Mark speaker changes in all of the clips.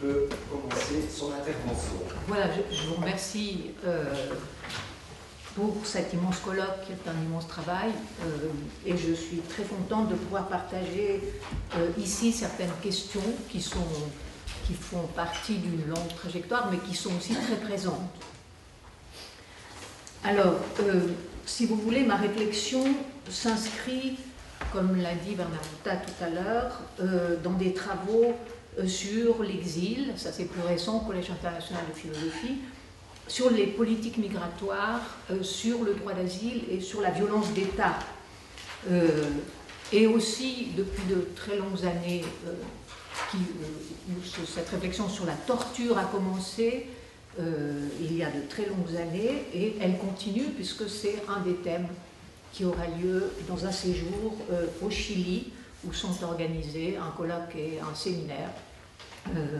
Speaker 1: peut commencer son intervention.
Speaker 2: Voilà, je vous remercie pour cet immense colloque qui est un immense travail et je suis très contente de pouvoir partager ici certaines questions qui font partie d'une longue trajectoire mais qui sont aussi très présentes. Alors, si vous voulez, ma réflexion s'inscrit, comme l'a dit Bernard Boutta tout à l'heure, dans des travaux sur l'exil, ça c'est plus récent, au Collège international de philosophie, sur les politiques migratoires, sur le droit d'asile et sur la violence d'État. Et aussi, depuis de très longues années, où cette réflexion sur la torture a commencé, il y a de très longues années, et elle continue puisque c'est un des thèmes qui aura lieu dans un séjour au Chili, où sont organisés un colloque et un séminaire,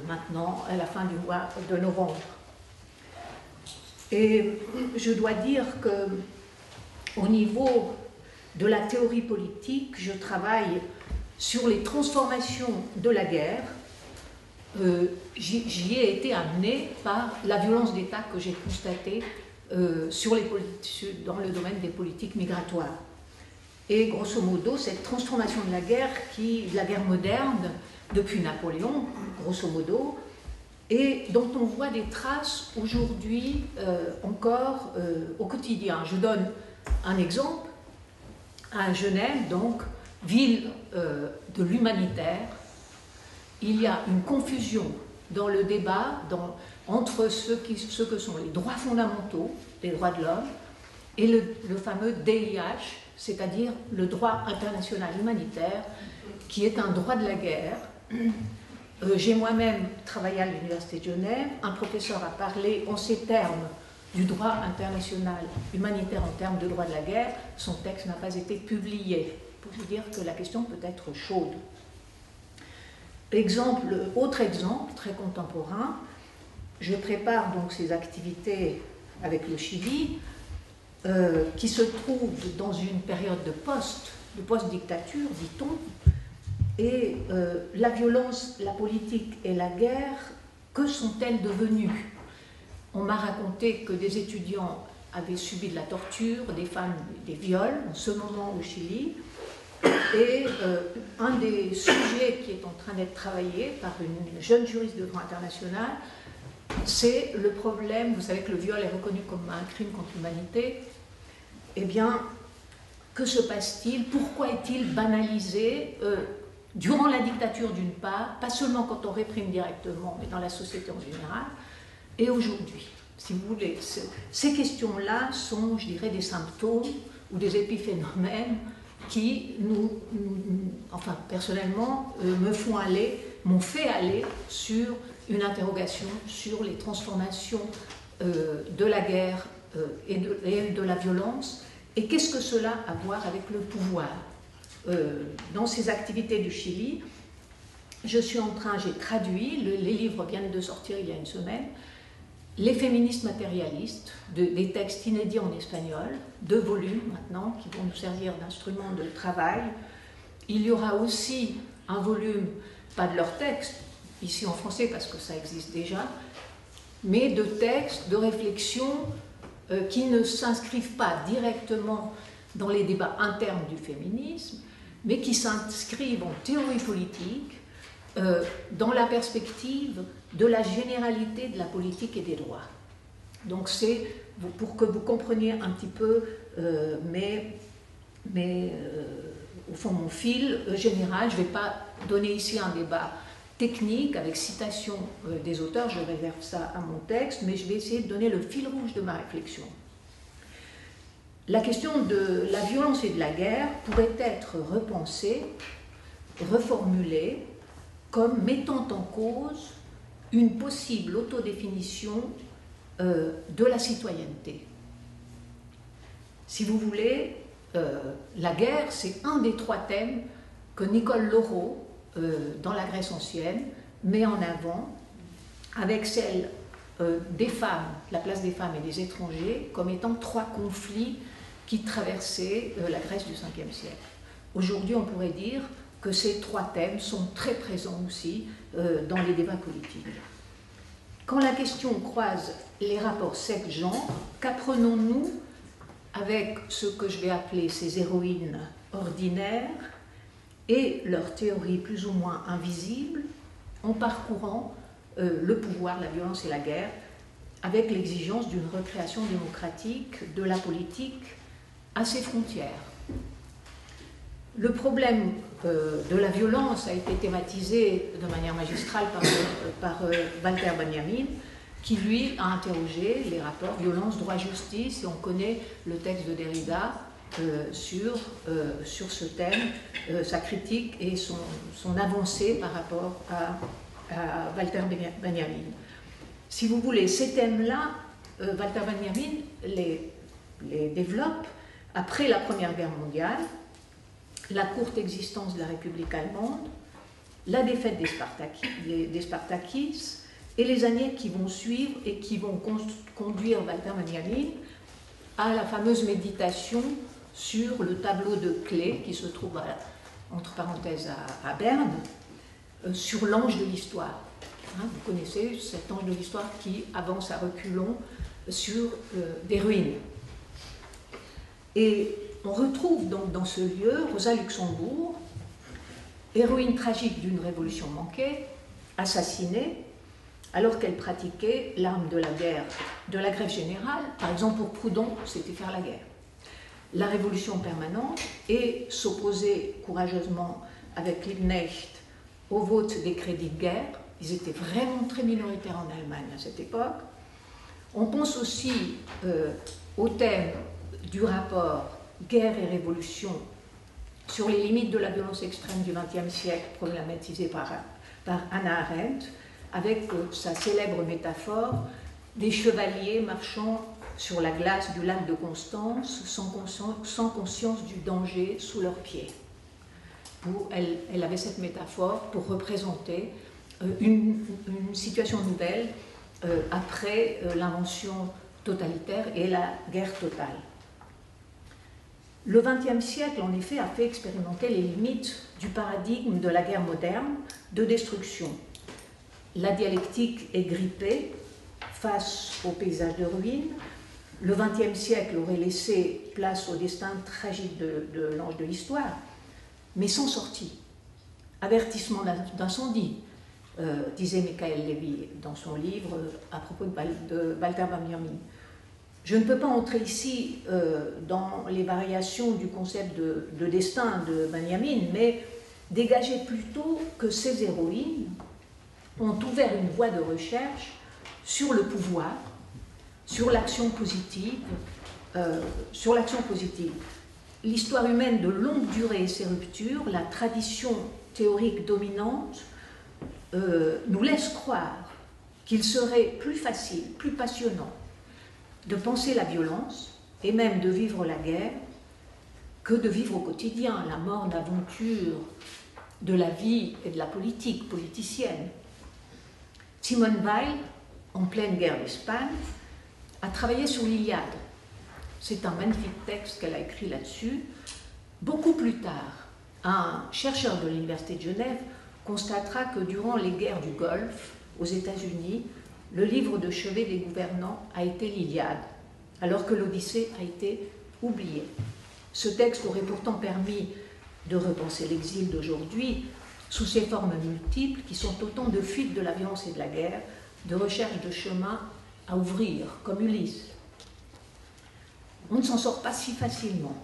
Speaker 2: maintenant à la fin du mois de novembre. Et je dois dire qu'au niveau de la théorie politique, je travaille sur les transformations de la guerre. J'y ai été amenée par la violence d'État que j'ai constatée dans le domaine des politiques migratoires. Et grosso modo, cette transformation de la guerre moderne, depuis Napoléon, grosso modo, et dont on voit des traces aujourd'hui encore au quotidien. Je donne un exemple. À Genève, donc, ville de l'humanitaire, il y a une confusion dans le débat entre ce que sont les droits fondamentaux, les droits de l'homme, et le fameux DIH, c'est-à-dire le droit international humanitaire, qui est un droit de la guerre. J'ai moi-même travaillé à l'Université de Genève, un professeur a parlé en ces termes du droit international humanitaire en termes de droit de la guerre, son texte n'a pas été publié, pour vous dire que la question peut être chaude. Autre exemple, très contemporain, je prépare donc ces activités avec le Chili, qui se trouve dans une période de post-dictature, dit-on, et la violence, la politique et la guerre, que sont-elles devenues? On m'a raconté que des étudiants avaient subi de la torture, des femmes, des viols, en ce moment au Chili. Et un des sujets qui est en train d'être travaillé par une jeune juriste de droit international, c'est le problème, vous savez que le viol est reconnu comme un crime contre l'humanité. Eh bien, que se passe-t-il? Pourquoi est-il banalisé durant la dictature d'une part, pas seulement quand on réprime directement, mais dans la société en général? Et aujourd'hui, si vous voulez, ces questions-là sont, je dirais, des symptômes ou des épiphénomènes qui enfin, personnellement, m'ont fait aller sur une interrogation sur les transformations de la guerre et de la violence, et qu'est-ce que cela a à voir avec le pouvoir. Dans ces activités du Chili, j'ai traduit, les livres viennent de sortir il y a une semaine, Les féministes matérialistes, des textes inédits en espagnol, 2 volumes maintenant, qui vont nous servir d'instrument de travail. Il y aura aussi un volume, pas de leurs textes, ici en français parce que ça existe déjà, mais de textes, de réflexions qui ne s'inscrivent pas directement dans les débats internes du féminisme, mais qui s'inscrivent en théorie politique, dans la perspective de la généralité de la politique et des droits. Donc c'est pour que vous compreniez un petit peu au fond mon fil général. Je ne vais pas donner ici un débat technique avec citation des auteurs, je réserve ça à mon texte, mais je vais essayer de donner le fil rouge de ma réflexion. La question de la violence et de la guerre pourrait être repensée, reformulée, comme mettant en cause une possible autodéfinition de la citoyenneté. Si vous voulez, la guerre, c'est un des 3 thèmes que Nicole Laureau, dans la Grèce ancienne, met en avant, avec celle des femmes, la place des femmes et des étrangers, comme étant 3 conflits qui traversaient la Grèce du 5e siècle. Aujourd'hui, on pourrait dire que ces trois thèmes sont très présents aussi dans les débats politiques. Quand la question croise les rapports sexe-genre, qu'apprenons-nous avec ce que je vais appeler ces héroïnes ordinaires et leurs théories plus ou moins invisibles en parcourant le pouvoir, la violence et la guerre avec l'exigence d'une recréation démocratique de la politique à ses frontières. Le problème de la violence a été thématisé de manière magistrale par Walter Benjamin, qui lui a interrogé les rapports violence, droit, justice, et on connaît le texte de Derrida sur ce thème, sa critique et son avancée par rapport à Walter Benjamin. Si vous voulez, ces thèmes-là, Walter Benjamin les développe après la Première Guerre mondiale, la courte existence de la République allemande, la défaite des Spartakis et les années qui vont suivre et qui vont conduire Walter Benjamin à la fameuse méditation sur le tableau de Klee qui se trouve entre parenthèses à Berne, sur l'ange de l'histoire. Vous connaissez cet ange de l'histoire qui avance à reculons sur des ruines. Et on retrouve donc dans ce lieu Rosa Luxembourg, héroïne tragique d'une révolution manquée, assassinée, alors qu'elle pratiquait l'arme de la guerre, de la grève générale. Par exemple, pour Proudhon, c'était faire la guerre. La révolution permanente et s'opposer courageusement avec Liebknecht au vote des crédits de guerre. Ils étaient vraiment très minoritaires en Allemagne à cette époque. On pense aussi au thème du rapport guerre et révolution sur les limites de la violence extrême du XXe siècle, problématisé par Hannah Arendt, avec sa célèbre métaphore des chevaliers marchant sur la glace du lac de Constance sans conscience du danger sous leurs pieds. Elle avait cette métaphore pour représenter une situation nouvelle après l'invention totalitaire et la guerre totale. Le XXe siècle, en effet, a fait expérimenter les limites du paradigme de la guerre moderne de destruction. La dialectique est grippée face au paysage de ruines. Le XXe siècle aurait laissé place au destin tragique de l'ange de l'histoire, mais sans sortie. Avertissement d'incendie, disait Michael Levy dans son livre à propos de Walter Benjamin. Je ne peux pas entrer ici dans les variations du concept de destin de Benjamin, mais dégager plutôt que ces héroïnes ont ouvert une voie de recherche sur le pouvoir, sur l'action positive, L'histoire humaine de longue durée et ses ruptures, la tradition théorique dominante, nous laisse croire qu'il serait plus facile, plus passionnant de penser la violence et même de vivre la guerre que de vivre au quotidien la morne aventure de la vie et de la politique politicienne. Simone Weil, en pleine guerre d'Espagne, a travaillé sur l'Iliade. C'est un magnifique texte qu'elle a écrit là-dessus. Beaucoup plus tard, un chercheur de l'Université de Genève constatera que durant les guerres du Golfe, aux États-Unis, le livre de chevet des gouvernants a été l'Iliade, alors que l'Odyssée a été oubliée. Ce texte aurait pourtant permis de repenser l'exil d'aujourd'hui sous ses formes multiples, qui sont autant de fuites de la violence et de la guerre, de recherche de chemins à ouvrir, comme Ulysse. On ne s'en sort pas si facilement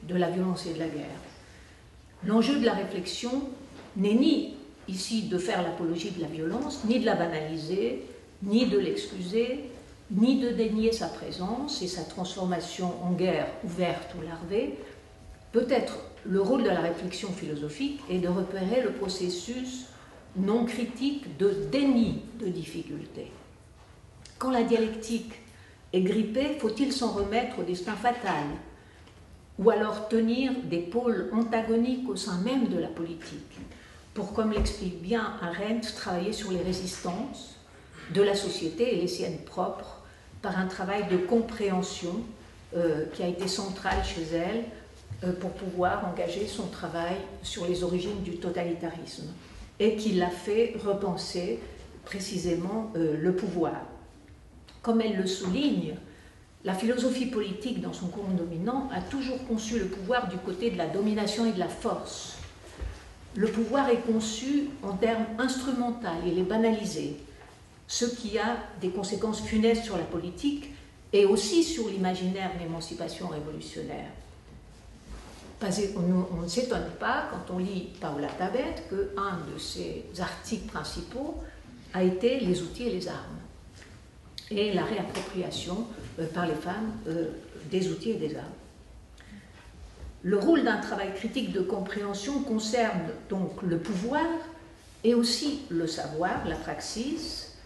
Speaker 2: de la violence et de la guerre. L'enjeu de la réflexion n'est ni ici de faire l'apologie de la violence, ni de la banaliser, ni de l'excuser, ni de dénier sa présence et sa transformation en guerre ouverte ou larvée. Peut-être le rôle de la réflexion philosophique est de repérer le processus non critique de déni de difficulté. Quand la dialectique est grippée, faut-il s'en remettre au destin fatal, ou alors tenir des pôles antagoniques au sein même de la politique, pour, comme l'explique bien Arendt, travailler sur les résistances de la société et les siennes propres par un travail de compréhension qui a été central chez elle pour pouvoir engager son travail sur les origines du totalitarisme et qui l'a fait repenser précisément le pouvoir. Comme elle le souligne, la philosophie politique, dans son courant dominant, a toujours conçu le pouvoir du côté de la domination et de la force. Le pouvoir est conçu en termes instrumentaux, il est banalisé, ce qui a des conséquences funestes sur la politique et aussi sur l'imaginaire d'émancipation révolutionnaire. On ne s'étonne pas, quand on lit Paola Tabet, qu'un de ses articles principaux a été les outils et les armes, et la réappropriation par les femmes des outils et des armes. Le rôle d'un travail critique de compréhension concerne donc le pouvoir et aussi le savoir, la praxis,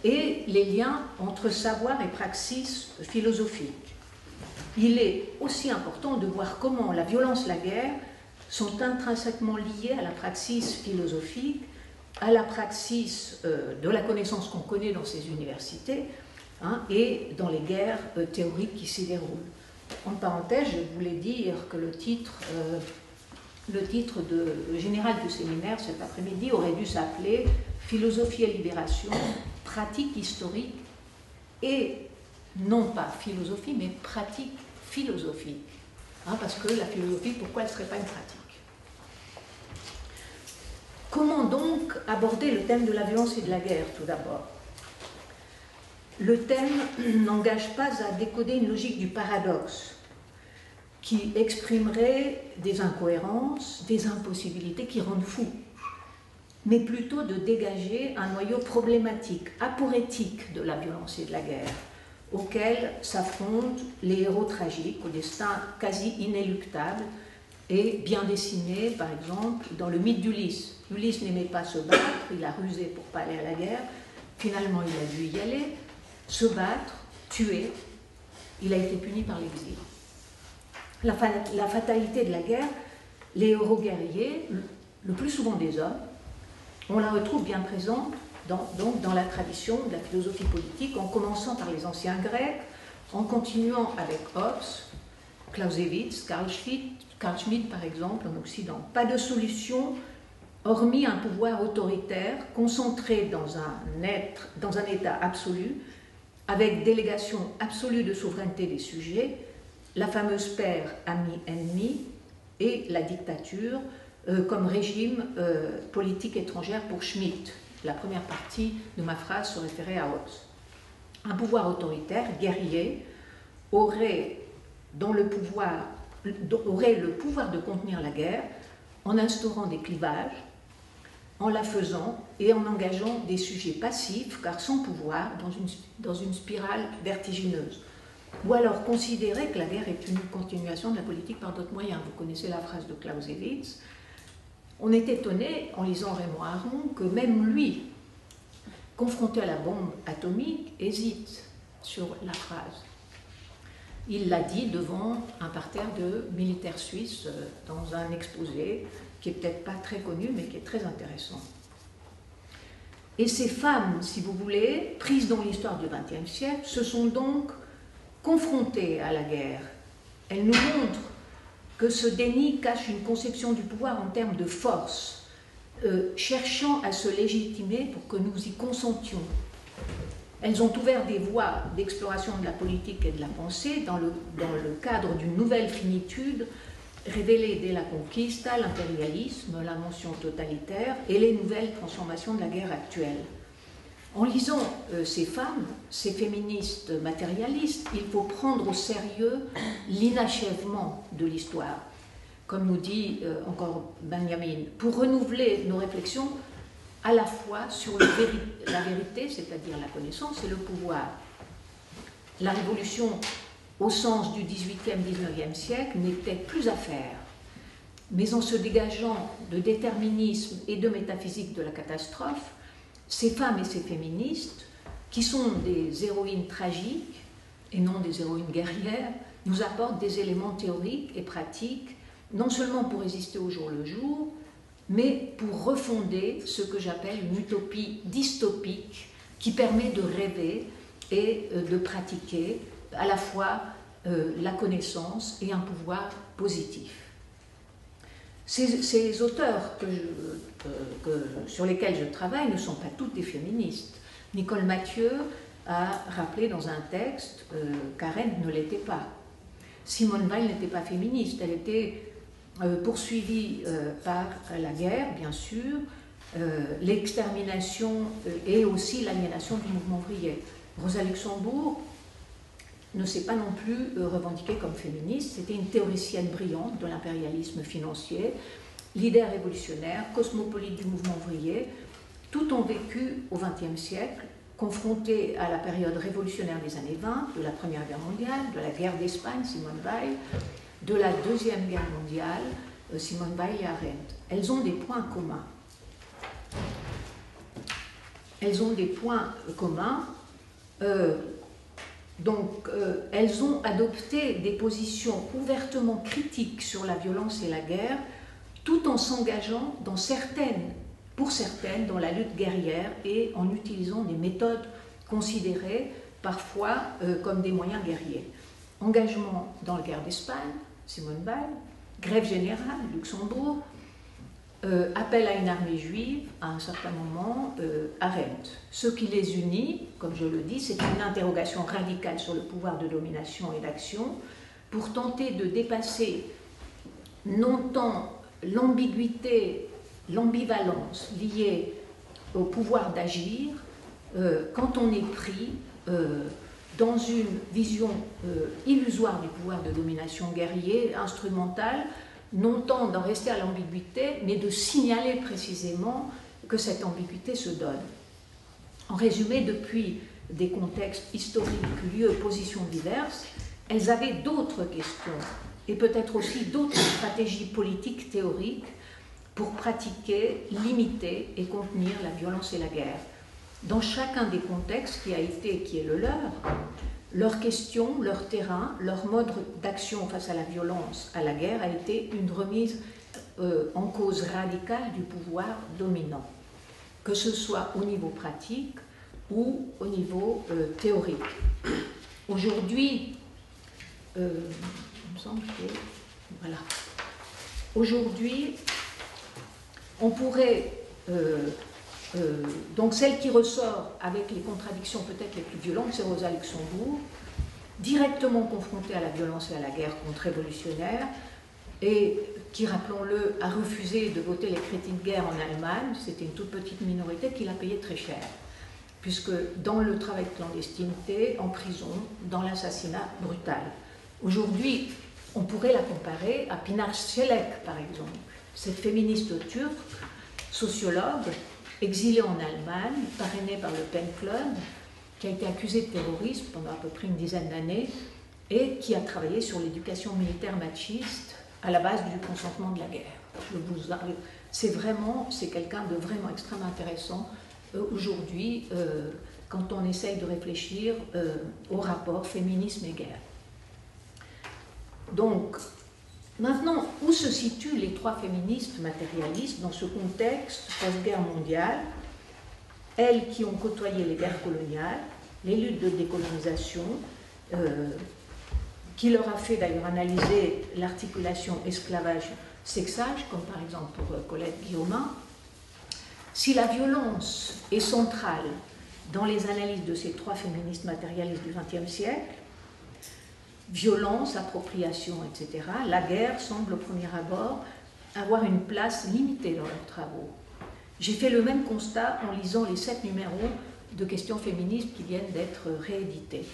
Speaker 2: et les liens entre savoir et praxis philosophique. Il est aussi important de voir comment la violence, la guerre sont intrinsèquement liées à la praxis philosophique, à la praxis de la connaissance qu'on connaît dans ces universités, et dans les guerres théoriques qui s'y déroulent. En parenthèse, je voulais dire que le titre général du séminaire cet après-midi aurait dû s'appeler « Philosophie et libération, pratique historique et non pas philosophie, mais pratique philosophique. » Parce que la philosophie, pourquoi elle ne serait pas une pratique? Comment donc aborder le thème de la violence et de la guerre, tout d'abord? Le thème n'engage pas à décoder une logique du paradoxe qui exprimerait des incohérences, des impossibilités qui rendent fou, mais plutôt de dégager un noyau problématique, aporétique de la violence et de la guerre, auquel s'affrontent les héros tragiques au destin quasi inéluctable et bien dessiné, par exemple, dans le mythe d'Ulysse. Ulysse n'aimait pas se battre, il a rusé pour ne pas aller à la guerre, finalement il a dû y aller, se battre, tuer, il a été puni par l'exil. La fatalité de la guerre, les héros guerriers, le plus souvent des hommes, on la retrouve bien présente dans la tradition de la philosophie politique, en commençant par les anciens Grecs, en continuant avec Hobbes, Clausewitz, Carl Schmitt par exemple en Occident. Pas de solution hormis un pouvoir autoritaire concentré dans un état absolu, avec délégation absolue de souveraineté des sujets, la fameuse paire ami-ennemi et la dictature comme régime politique étrangère pour Schmitt. La première partie de ma phrase se référait à Hobbes. Un pouvoir autoritaire, guerrier, aurait le pouvoir de contenir la guerre en instaurant des clivages, en la faisant et en engageant des sujets passifs, car sans pouvoir, dans une spirale vertigineuse. Ou alors considérer que la guerre est une continuation de la politique par d'autres moyens. Vous connaissez la phrase de Clausewitz. On est étonné, en lisant Raymond Aron, que même lui, confronté à la bombe atomique, hésite sur la phrase. Il l'a dit devant un parterre de militaires suisses dans un exposé qui n'est peut-être pas très connu, mais qui est très intéressant. Et ces femmes, si vous voulez, prises dans l'histoire du XXe siècle, se sont donc confrontées à la guerre. Elles nous montrent que ce déni cache une conception du pouvoir en termes de force, cherchant à se légitimer pour que nous y consentions. Elles ont ouvert des voies d'exploration de la politique et de la pensée dans le cadre d'une nouvelle finitude révélée dès la conquista, l'impérialisme, la mention totalitaire et les nouvelles transformations de la guerre actuelle. En lisant ces femmes, ces féministes matérialistes, il faut prendre au sérieux l'inachèvement de l'histoire. Comme nous dit encore Benjamin, pour renouveler nos réflexions à la fois sur la vérité, c'est-à-dire la connaissance, et le pouvoir. La révolution, au sens du XVIIIe, XIXe siècle, n'était plus à faire. Mais en se dégageant de déterminisme et de métaphysique de la catastrophe, ces femmes et ces féministes, qui sont des héroïnes tragiques et non des héroïnes guerrières, nous apportent des éléments théoriques et pratiques, non seulement pour résister au jour le jour, mais pour refonder ce que j'appelle une utopie dystopique qui permet de rêver et de pratiquer à la fois la connaissance et un pouvoir positif. Ces auteurs sur lesquels je travaille ne sont pas toutes des féministes. Nicole Mathieu a rappelé dans un texte qu'Arendt ne l'était pas. Simone Weil n'était pas féministe, elle était poursuivie par la guerre, bien sûr, l'extermination et aussi l'aliénation du mouvement ouvrier. Rosa Luxembourg ne s'est pas non plus revendiquée comme féministe, c'était une théoricienne brillante de l'impérialisme financier, leader révolutionnaire, cosmopolite du mouvement ouvrier. Tout ont vécu au XXe siècle, confrontés à la période révolutionnaire des années 20, de la Première Guerre mondiale, de la guerre d'Espagne, Simone Weil, de la Deuxième Guerre mondiale, Simone Weil et Arendt. Elles ont des points communs. Elles ont des points communs. Elles ont adopté des positions ouvertement critiques sur la violence et la guerre, tout en s'engageant pour certaines, dans la lutte guerrière et en utilisant des méthodes considérées parfois comme des moyens guerriers. Engagement dans la guerre d'Espagne, Simone Weil, grève générale, Luxembourg, appel à une armée juive, à un certain moment, Arendt. Ce qui les unit, comme je le dis, c'est une interrogation radicale sur le pouvoir de domination et d'action pour tenter de dépasser non tant l'ambiguïté, l'ambivalence liée au pouvoir d'agir quand on est pris dans une vision illusoire du pouvoir de domination guerrier, instrumentale, non tant d'en rester à l'ambiguïté, mais de signaler précisément que cette ambiguïté se donne. En résumé, depuis des contextes historiques, lieux, positions diverses, elles avaient d'autres questions et peut-être aussi d'autres stratégies politiques théoriques pour pratiquer, limiter et contenir la violence et la guerre. Dans chacun des contextes qui est le leur question, leur terrain, leur mode d'action face à la violence, à la guerre, a été une remise en cause radicale du pouvoir dominant, que ce soit au niveau pratique ou au niveau théorique. Aujourd'hui, il me semble que, voilà. Aujourd'hui, on pourrait, donc celle qui ressort avec les contradictions peut-être les plus violentes, c'est Rosa Luxembourg, directement confrontée à la violence et à la guerre contre-révolutionnaire, et qui, rappelons-le, a refusé de voter les crédits de guerre en Allemagne. C'était une toute petite minorité qui l'a payé très cher, puisque dans le travail de clandestinité, en prison, dans l'assassinat brutal. Aujourd'hui, on pourrait la comparer à Pinar Çelik, par exemple, cette féministe turque, sociologue, exilée en Allemagne, parrainée par le Pen Club, qui a été accusée de terrorisme pendant à peu près une dizaine d'années et qui a travaillé sur l'éducation militaire machiste à la base du consentement de la guerre. C'est quelqu'un de vraiment extrêmement intéressant aujourd'hui quand on essaye de réfléchir au rapport féminisme et guerre. Donc, maintenant, où se situent les trois féministes matérialistes dans ce contexte post-guerre mondiale, elles qui ont côtoyé les guerres coloniales, les luttes de décolonisation, qui leur a fait d'ailleurs analyser l'articulation esclavage-sexage, comme par exemple pour Colette Guillaumin. Si la violence est centrale dans les analyses de ces trois féministes matérialistes du XXe siècle, violence, appropriation, etc., la guerre semble au premier abord avoir une place limitée dans leurs travaux. J'ai fait le même constat en lisant les 7 numéros de questions féministes qui viennent d'être réédités.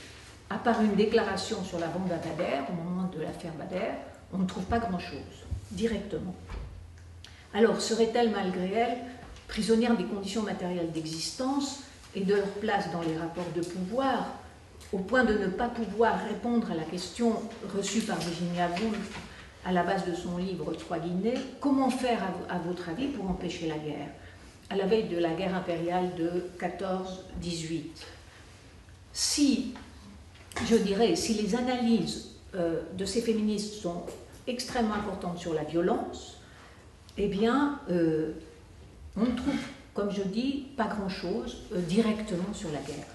Speaker 2: À part une déclaration sur la bombe à Bader, au moment de l'affaire Bader, on ne trouve pas grand-chose, directement. Alors, seraient-elles, malgré elles, prisonnières des conditions matérielles d'existence et de leur place dans les rapports de pouvoir, au point de ne pas pouvoir répondre à la question reçue par Virginia Woolf à la base de son livre « Trois Guinées », comment faire, à votre avis, pour empêcher la guerre, à la veille de la guerre impériale de 14-18 ? Si les analyses de ces féministes sont extrêmement importantes sur la violence, eh bien, on ne trouve, comme je dis, pas grand-chose directement sur la guerre.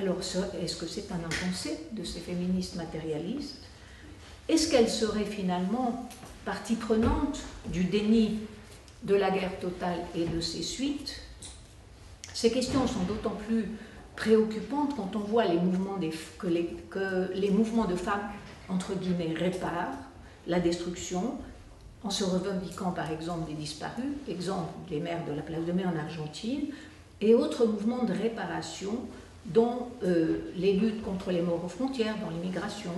Speaker 2: Alors, est-ce que c'est un impensé de ces féministes matérialistes? Est-ce qu'elles seraient finalement partie prenante du déni de la guerre totale et de ses suites? Ces questions sont d'autant plus préoccupantes quand on voit les mouvements que les mouvements de femmes, entre guillemets, réparent la destruction, en se revendiquant par exemple des disparus, exemple des mères de la Place de Mai en Argentine, et autres mouvements de réparation dont les luttes contre les morts aux frontières, dans l'immigration,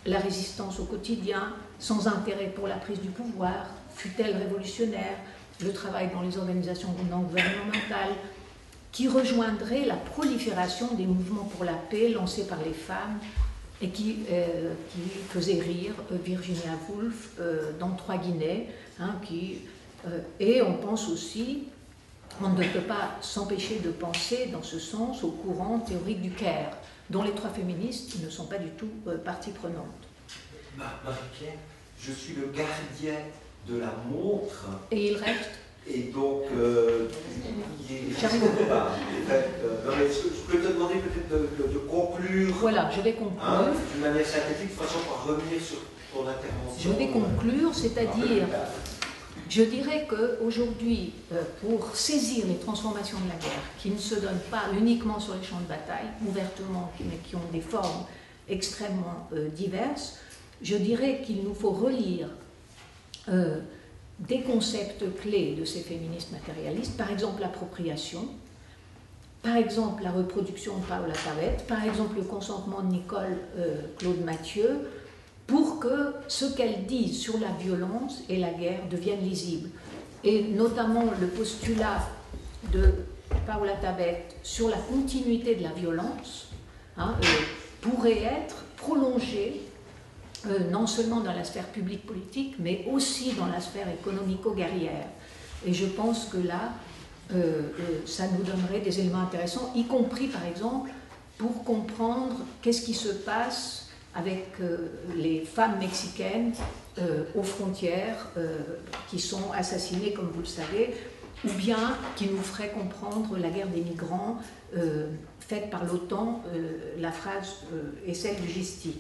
Speaker 2: la résistance au quotidien, sans intérêt pour la prise du pouvoir, fut-elle révolutionnaire, le travail dans les organisations non gouvernementales, qui rejoindrait la prolifération des mouvements pour la paix lancés par les femmes et qui faisait rire Virginia Woolf dans Trois Guinées, hein, et on pense aussi, on ne peut pas s'empêcher de penser dans ce sens au courant théorique du Caire, dont les trois féministes ne sont pas du tout partie prenante.
Speaker 1: Marie-Pierre, je suis le gardien de la montre.
Speaker 2: Et il reste.
Speaker 1: Et donc, j'arrive pas. Je peux te demander peut-être de conclure.
Speaker 2: Voilà, je vais conclure.
Speaker 1: Hein, d'une manière synthétique, de façon à revenir sur ton intervention.
Speaker 2: Je vais conclure, c'est-à-dire, je dirais qu'aujourd'hui, pour saisir les transformations de la guerre, qui ne se donnent pas uniquement sur les champs de bataille, ouvertement, mais qui ont des formes extrêmement diverses, je dirais qu'il nous faut relire des concepts clés de ces féministes matérialistes, par exemple l'appropriation, par exemple la reproduction de Paola Tabet, par exemple le consentement de Nicole Claude Mathieu, pour que ce qu'elles disent sur la violence et la guerre devienne lisible. Et notamment le postulat de Paola Tabet sur la continuité de la violence, hein, pourrait être prolongé non seulement dans la sphère publique politique, mais aussi dans la sphère économico-guerrière. Et je pense que là, ça nous donnerait des éléments intéressants, y compris par exemple pour comprendre qu'est-ce qui se passe avec les femmes mexicaines aux frontières qui sont assassinées, comme vous le savez, ou bien qui nous ferait comprendre la guerre des migrants faite par l'OTAN, la phrase est celle du Gisti.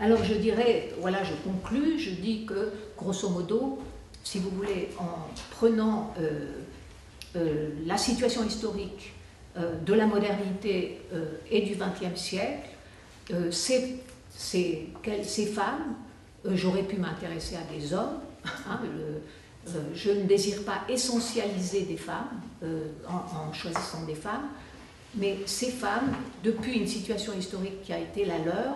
Speaker 2: Alors je dirais, voilà, je conclus, je dis que, grosso modo, si vous voulez, en prenant la situation historique de la modernité et du XXe siècle, ces femmes, j'aurais pu m'intéresser à des hommes, hein, je ne désire pas essentialiser des femmes en choisissant des femmes, mais ces femmes, depuis une situation historique qui a été la leur,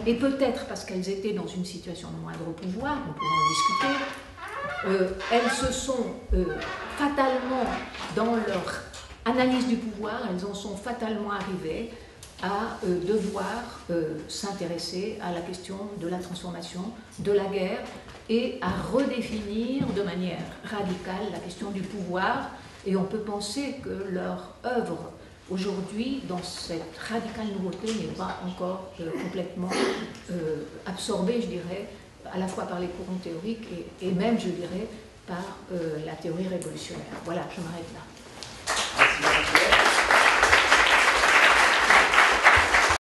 Speaker 2: et peut-être parce qu'elles étaient dans une situation de moindre pouvoir, on pourra en discuter, elles se sont fatalement, dans leur analyse du pouvoir, elles en sont fatalement arrivées à devoir s'intéresser à la question de la transformation, de la guerre, et à redéfinir de manière radicale la question du pouvoir. Et on peut penser que leur œuvre aujourd'hui, dans cette radicale nouveauté, n'est pas encore complètement absorbée, je dirais, à la fois par les courants théoriques et même, je dirais, par la théorie révolutionnaire. Voilà, je m'arrête là.
Speaker 1: Merci.